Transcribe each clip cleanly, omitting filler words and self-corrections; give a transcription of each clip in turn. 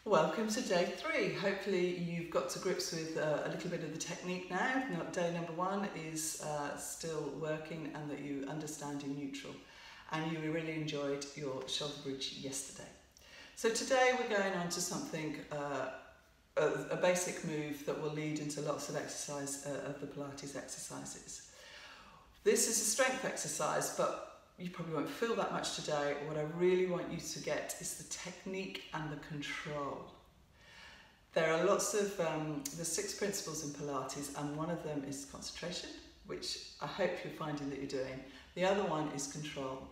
Welcome to day 3. Hopefully you've got to grips with a little bit of the technique now. Day number 1 is still working, and that you understand your neutral. And you really enjoyed your shoulder bridge yesterday. So today we're going on to something, a basic move that will lead into lots of exercise of the Pilates exercises. This is a strength exercise, but you probably won't feel that much today. What I really want you to get is the technique and the control. There are lots of, there's 6 principles in Pilates, and one of them is concentration, which I hope you're finding that you're doing. The other one is control.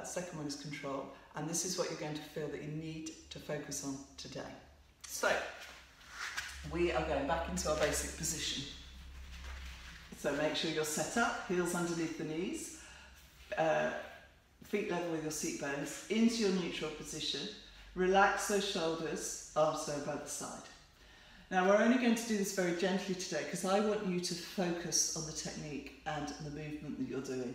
Second one is control, and this is what you're going to feel that you need to focus on today. So, we are going back into our basic position. So make sure you're set up, heels underneath the knees, feet level with your seat bones, into your neutral position. Relax those shoulders, arms go above the side. Now we're only going to do this very gently today because I want you to focus on the technique and the movement that you're doing.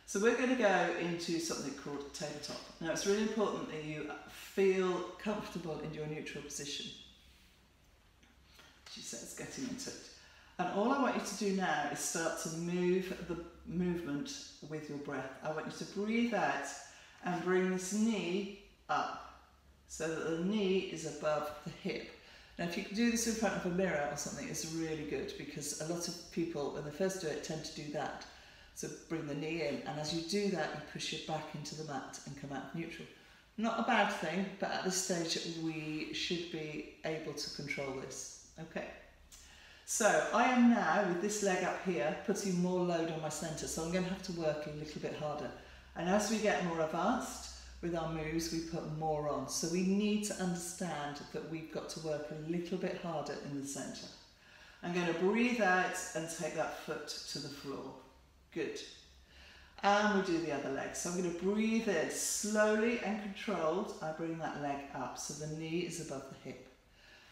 So we're going to go into something called tabletop. Now it's really important that you feel comfortable in your neutral position. She says, getting into it. And all I want you to do now is start to move the movement with your breath. I want you to breathe out and bring this knee up so that the knee is above the hip. Now if you can do this in front of a mirror or something, it's really good, because a lot of people when they first do it tend to do that. So bring the knee in, and as you do that you push it back into the mat and come out neutral. Not a bad thing, but at this stage we should be able to control this. Okay. So I am now, with this leg up here, putting more load on my centre, so I'm going to have to work a little bit harder. And as we get more advanced with our moves, we put more on. So we need to understand that we've got to work a little bit harder in the centre. I'm going to breathe out and take that foot to the floor. Good. And we do the other leg. So I'm going to breathe in slowly and controlled. I bring that leg up so the knee is above the hip.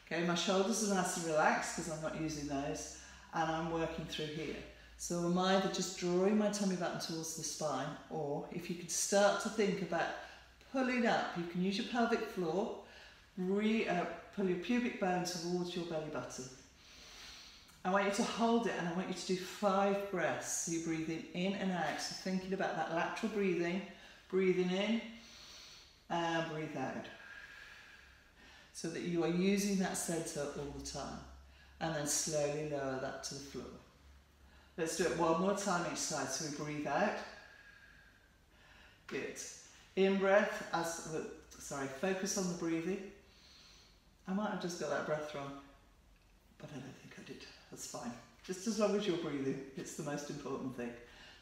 Okay, my shoulders are nice and relaxed because I'm not using those, and I'm working through here. So I'm either just drawing my tummy button towards the spine, or if you could start to think about pulling up, you can use your pelvic floor, pull your pubic bone towards your belly button. I want you to hold it, and I want you to do 5 breaths. So you're breathing in and out, so thinking about that lateral breathing in and breathe out. So that you are using that centre all the time, and then slowly lower that to the floor. Let's do it one more time each side. So we breathe out. Good. In breath, focus on the breathing. I might have just got that breath wrong, but I don't think I did. That's fine. Just as long as you're breathing, it's the most important thing.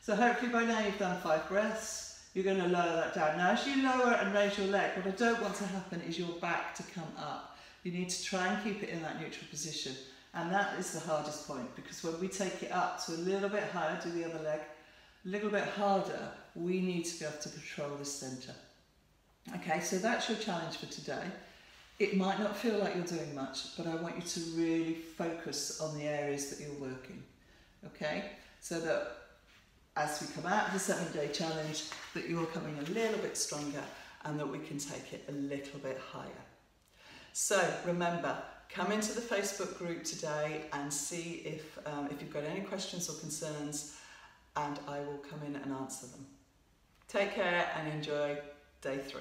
So hopefully by now you've done 5 breaths. You're going to lower that down. Now as you lower and raise your leg, what I don't want to happen is your back to come up. You need to try and keep it in that neutral position. And that is the hardest point, because when we take it up to a little bit higher, do the other leg, a little bit harder, we need to be able to control this centre. Okay, so that's your challenge for today. It might not feel like you're doing much, but I want you to really focus on the areas that you're working. Okay, so that as we come out of the 7-day challenge, that you're coming a little bit stronger and that we can take it a little bit higher. So remember, come into the Facebook group today and see if you've got any questions or concerns, and I will come in and answer them. Take care and enjoy day 3.